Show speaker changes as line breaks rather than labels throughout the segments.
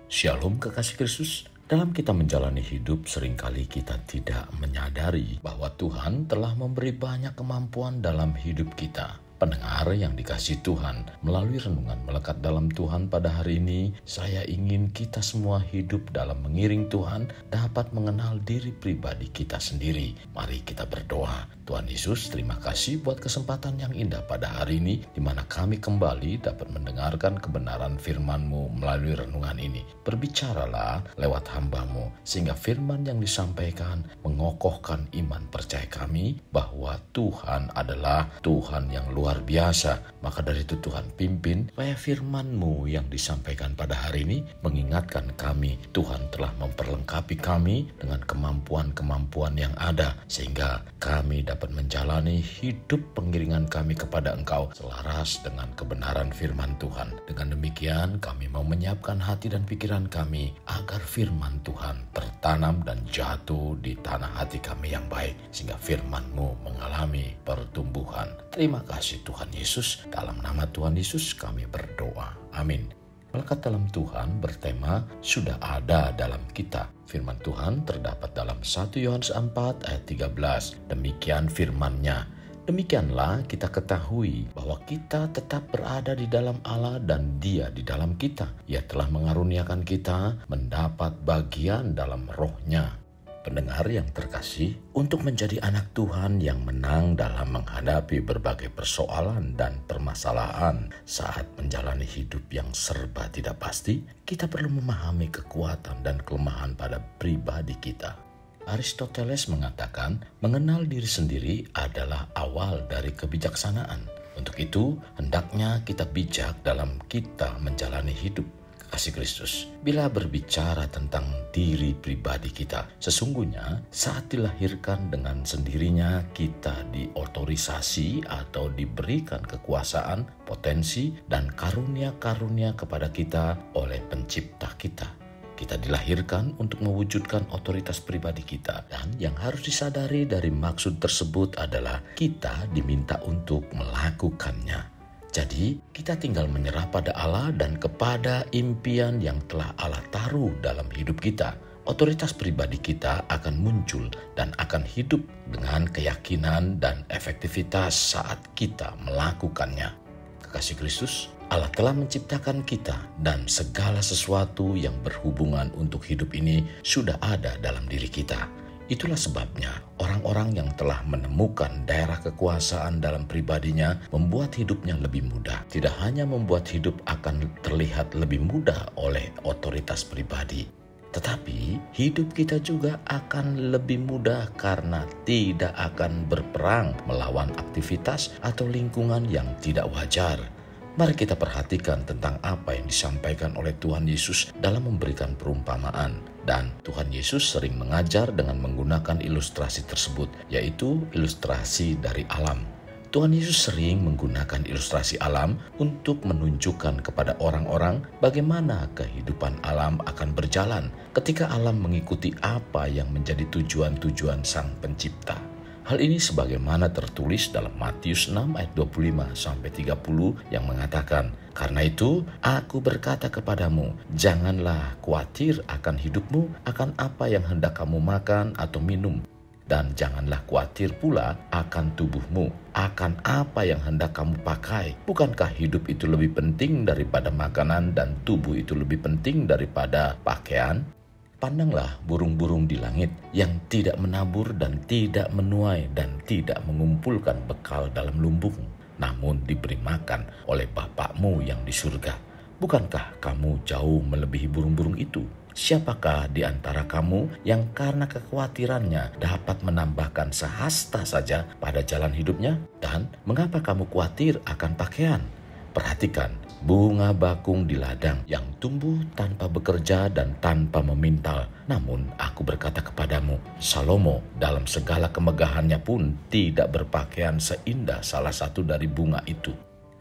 Shalom kekasih Kristus. Dalam kita menjalani hidup, seringkali kita tidak menyadari bahwa Tuhan telah memberi banyak kemampuan dalam hidup kita. Pendengar yang dikasihi Tuhan, melalui renungan melekat dalam Tuhan pada hari ini, saya ingin kita semua hidup dalam mengiring Tuhan dapat mengenal diri pribadi kita sendiri. Mari kita berdoa. Tuhan Yesus, terima kasih buat kesempatan yang indah pada hari ini, di mana kami kembali dapat mendengarkan kebenaran firman-Mu melalui renungan ini. Berbicaralah lewat hamba-Mu, sehingga firman yang disampaikan mengokohkan iman percaya kami bahwa Tuhan adalah Tuhan yang luar biasa. Maka dari itu Tuhan pimpin supaya firman-Mu yang disampaikan pada hari ini mengingatkan kami, Tuhan telah memperlengkapi kami dengan kemampuan-kemampuan yang ada, sehingga kami dapat menjalani hidup pengiringan kami kepada Engkau selaras dengan kebenaran firman Tuhan. Dengan demikian kami mau menyiapkan hati dan pikiran kami agar firman Tuhan tertanam dan jatuh di tanah hati kami yang baik, sehingga firman-Mu mengalami pertumbuhan. Terima kasih Tuhan Yesus. Dalam nama Tuhan Yesus kami berdoa. Amin. Melekat dalam Tuhan bertema sudah ada dalam kita. Firman Tuhan terdapat dalam 1 Yohanes 4 ayat 13. Demikian firman-Nya. Demikianlah kita ketahui bahwa kita tetap berada di dalam Allah dan Dia di dalam kita. Ia telah mengaruniakan kita mendapat bagian dalam Roh-Nya. Pendengar yang terkasih, untuk menjadi anak Tuhan yang menang dalam menghadapi berbagai persoalan dan permasalahan saat menjalani hidup yang serba tidak pasti, kita perlu memahami kekuatan dan kelemahan pada pribadi kita. Aristoteles mengatakan, mengenal diri sendiri adalah awal dari kebijaksanaan. Untuk itu, hendaknya kita bijak dalam kita menjalani hidup. Kasih Kristus, bila berbicara tentang diri pribadi kita, sesungguhnya saat dilahirkan dengan sendirinya kita diotorisasi atau diberikan kekuasaan, potensi, dan karunia-karunia kepada kita oleh pencipta kita. Kita dilahirkan untuk mewujudkan otoritas pribadi kita, dan yang harus disadari dari maksud tersebut adalah kita diminta untuk melakukannya. Jadi, kita tinggal menyerah pada Allah dan kepada impian yang telah Allah taruh dalam hidup kita. Otoritas pribadi kita akan muncul dan akan hidup dengan keyakinan dan efektivitas saat kita melakukannya. Kekasih Kristus, Allah telah menciptakan kita dan segala sesuatu yang berhubungan untuk hidup ini sudah ada dalam diri kita. Itulah sebabnya orang-orang yang telah menemukan daerah kekuasaan dalam pribadinya membuat hidupnya lebih mudah. Tidak hanya membuat hidup akan terlihat lebih mudah oleh otoritas pribadi, tetapi hidup kita juga akan lebih mudah karena tidak akan berperang melawan aktivitas atau lingkungan yang tidak wajar. Mari kita perhatikan tentang apa yang disampaikan oleh Tuhan Yesus dalam memberikan perumpamaan. Dan Tuhan Yesus sering mengajar dengan menggunakan ilustrasi tersebut, yaitu ilustrasi dari alam. Tuhan Yesus sering menggunakan ilustrasi alam untuk menunjukkan kepada orang-orang bagaimana kehidupan alam akan berjalan ketika alam mengikuti apa yang menjadi tujuan-tujuan Sang Pencipta. Hal ini sebagaimana tertulis dalam Matius 6 ayat 25-30 yang mengatakan, "Karena itu aku berkata kepadamu, janganlah khawatir akan hidupmu, akan apa yang hendak kamu makan atau minum. Dan janganlah khawatir pula akan tubuhmu, akan apa yang hendak kamu pakai. Bukankah hidup itu lebih penting daripada makanan dan tubuh itu lebih penting daripada pakaian? Pandanglah burung-burung di langit yang tidak menabur dan tidak menuai dan tidak mengumpulkan bekal dalam lumbung, namun diberi makan oleh Bapa-Mu yang di surga. Bukankah kamu jauh melebihi burung-burung itu? Siapakah di antara kamu yang karena kekhawatirannya dapat menambahkan sehasta saja pada jalan hidupnya? Dan mengapa kamu khawatir akan pakaian? Perhatikan bunga bakung di ladang yang tumbuh tanpa bekerja dan tanpa memintal. Namun aku berkata kepadamu, Salomo dalam segala kemegahannya pun tidak berpakaian seindah salah satu dari bunga itu.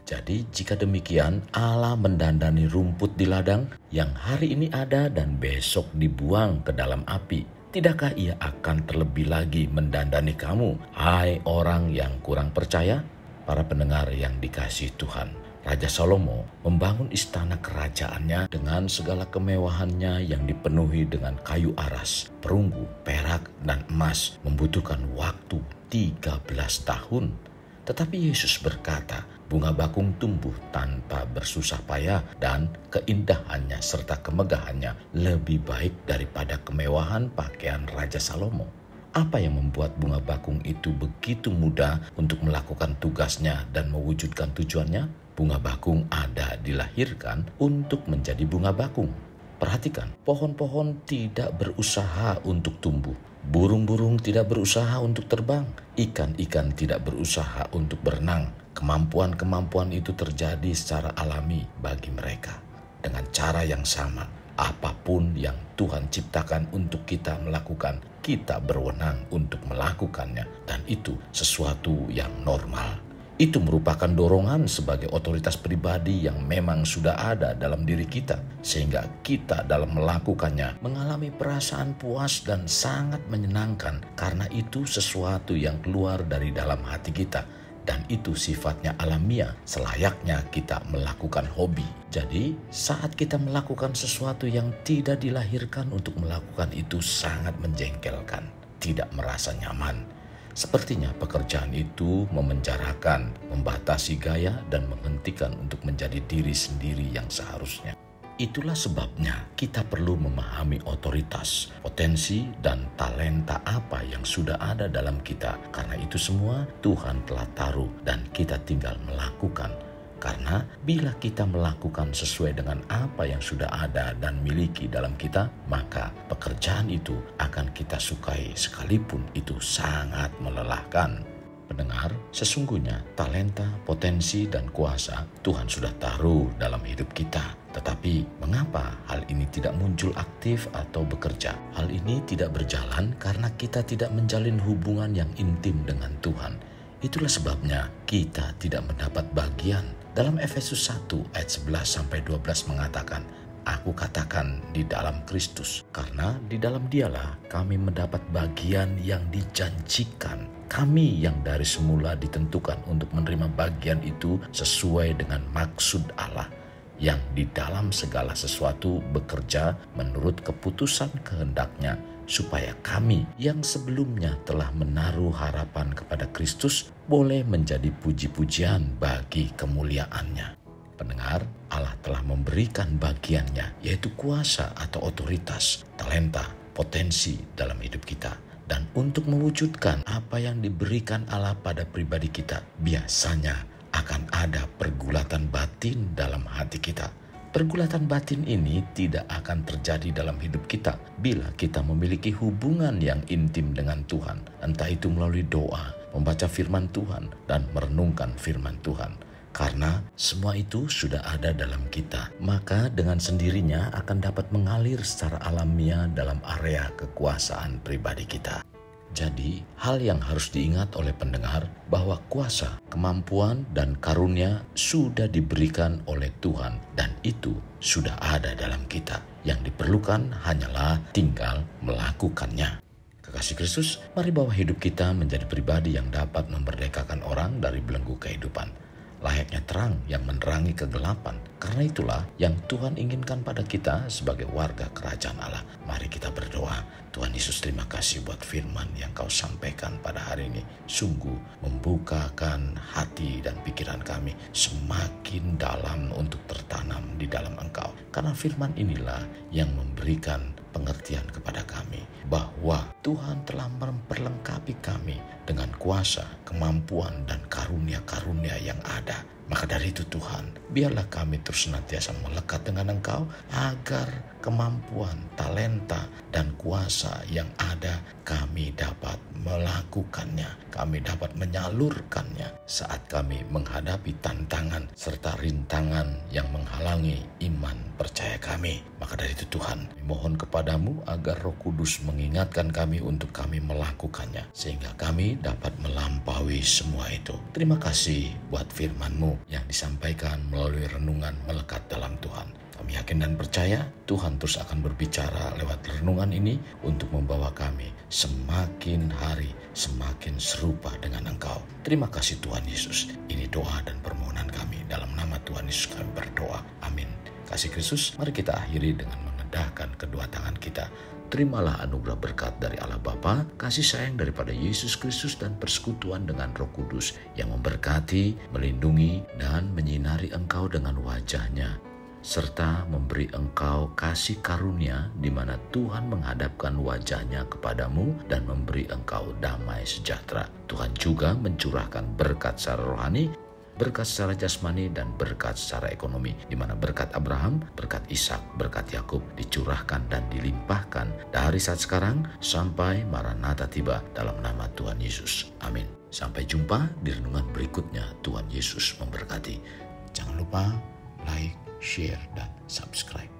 Jadi jika demikian Allah mendandani rumput di ladang yang hari ini ada dan besok dibuang ke dalam api. Tidakkah ia akan terlebih lagi mendandani kamu, hai orang yang kurang percaya? Para pendengar yang dikasihi Tuhan, Raja Salomo membangun istana kerajaannya dengan segala kemewahannya yang dipenuhi dengan kayu aras, perunggu, perak, dan emas, membutuhkan waktu 13 tahun. Tetapi Yesus berkata, bunga bakung tumbuh tanpa bersusah payah dan keindahannya serta kemegahannya lebih baik daripada kemewahan pakaian Raja Salomo. Apa yang membuat bunga bakung itu begitu mudah untuk melakukan tugasnya dan mewujudkan tujuannya? Bunga bakung ada dilahirkan untuk menjadi bunga bakung. Perhatikan, pohon-pohon tidak berusaha untuk tumbuh. Burung-burung tidak berusaha untuk terbang. Ikan-ikan tidak berusaha untuk berenang. Kemampuan-kemampuan itu terjadi secara alami bagi mereka. Dengan cara yang sama, apapun yang Tuhan ciptakan untuk kita melakukan, kita berwenang untuk melakukannya. Dan itu sesuatu yang normal. Itu merupakan dorongan sebagai otoritas pribadi yang memang sudah ada dalam diri kita. Sehingga kita dalam melakukannya mengalami perasaan puas dan sangat menyenangkan. Karena itu sesuatu yang keluar dari dalam hati kita. Dan itu sifatnya alamiah, selayaknya kita melakukan hobi. Jadi saat kita melakukan sesuatu yang tidak dilahirkan untuk melakukan itu sangat menjengkelkan, tidak merasa nyaman. Sepertinya pekerjaan itu memenjarakan, membatasi gaya dan menghentikan untuk menjadi diri sendiri yang seharusnya. Itulah sebabnya kita perlu memahami otoritas, potensi, dan talenta apa yang sudah ada dalam kita. Karena itu semua Tuhan telah taruh dan kita tinggal melakukan. Karena bila kita melakukan sesuai dengan apa yang sudah ada dan miliki dalam kita, maka pekerjaan itu akan kita sukai sekalipun itu sangat melelahkan. Pendengar, sesungguhnya talenta, potensi, dan kuasa Tuhan sudah taruh dalam hidup kita. Tetapi mengapa hal ini tidak muncul aktif atau bekerja? Hal ini tidak berjalan karena kita tidak menjalin hubungan yang intim dengan Tuhan. Itulah sebabnya kita tidak mendapat bagian. Dalam Efesus 1 ayat 11-12 mengatakan, Aku katakan di dalam Kristus, karena di dalam Dialah kami mendapat bagian yang dijanjikan. Kami yang dari semula ditentukan untuk menerima bagian itu sesuai dengan maksud Allah, yang di dalam segala sesuatu bekerja menurut keputusan kehendak-Nya, supaya kami yang sebelumnya telah menaruh harapan kepada Kristus boleh menjadi puji-pujian bagi kemuliaan-Nya. Pendengar, Allah telah memberikan bagiannya, yaitu kuasa atau otoritas, talenta, potensi dalam hidup kita. Dan untuk mewujudkan apa yang diberikan Allah pada pribadi kita, biasanya akan ada pergulatan batin dalam hati kita. Pergulatan batin ini tidak akan terjadi dalam hidup kita bila kita memiliki hubungan yang intim dengan Tuhan. Entah itu melalui doa, membaca firman Tuhan, dan merenungkan firman Tuhan. Karena semua itu sudah ada dalam kita, maka dengan sendirinya akan dapat mengalir secara alamiah dalam area kekuasaan pribadi kita. Jadi, hal yang harus diingat oleh pendengar bahwa kuasa, kemampuan, dan karunia sudah diberikan oleh Tuhan dan itu sudah ada dalam kita. Yang diperlukan hanyalah tinggal melakukannya. Kekasih Kristus, mari bawa hidup kita menjadi pribadi yang dapat memerdekakan orang dari belenggu kehidupan. Layaknya terang yang menerangi kegelapan. Karena itulah yang Tuhan inginkan pada kita sebagai warga kerajaan Allah. Mari kita berdoa. Tuhan Yesus, terima kasih buat firman yang Kau sampaikan pada hari ini. Sungguh membukakan hati dan pikiran kami semakin dalam untuk tertanam di dalam Engkau. Karena firman inilah yang memberikan pengertian kepada kami bahwa Tuhan telah memperlengkapi kami dengan kuasa, kemampuan, dan karunia-karunia yang ada. Maka dari itu Tuhan, biarlah kami terus senantiasa melekat dengan Engkau agar kemampuan, talenta, dan kuasa yang ada kami dapat melakukannya. Kami dapat menyalurkannya saat kami menghadapi tantangan serta rintangan yang menghalangi iman percaya kami. Maka dari itu Tuhan, mohon kepadamu agar Roh Kudus mengingatkan kami untuk kami melakukannya sehingga kami dapat melampaui semua itu. Terima kasih buat firman-Mu yang disampaikan melalui renungan melekat dalam Tuhan. Kami yakin dan percaya Tuhan terus akan berbicara lewat renungan ini untuk membawa kami semakin hari semakin serupa dengan Engkau. Terima kasih Tuhan Yesus. Ini doa dan permohonan kami dalam nama Tuhan Yesus kami berdoa. Amin. Kasih Kristus, mari kita akhiri dengan mengendahkan kedua tangan kita. Terimalah anugerah berkat dari Allah Bapa, kasih sayang daripada Yesus Kristus, dan persekutuan dengan Roh Kudus yang memberkati, melindungi, dan menyinari engkau dengan wajah-Nya, serta memberi engkau kasih karunia di mana Tuhan menghadapkan wajah-Nya kepadamu dan memberi engkau damai sejahtera. Tuhan juga mencurahkan berkat secara rohani, berkat secara jasmani, dan berkat secara ekonomi, di mana berkat Abraham, berkat Ishak, berkat Yakub dicurahkan dan dilimpahkan dari saat sekarang sampai Maranatha tiba, dalam nama Tuhan Yesus. Amin. Sampai jumpa di renungan berikutnya. Tuhan Yesus memberkati. Jangan lupa like, share, dan subscribe.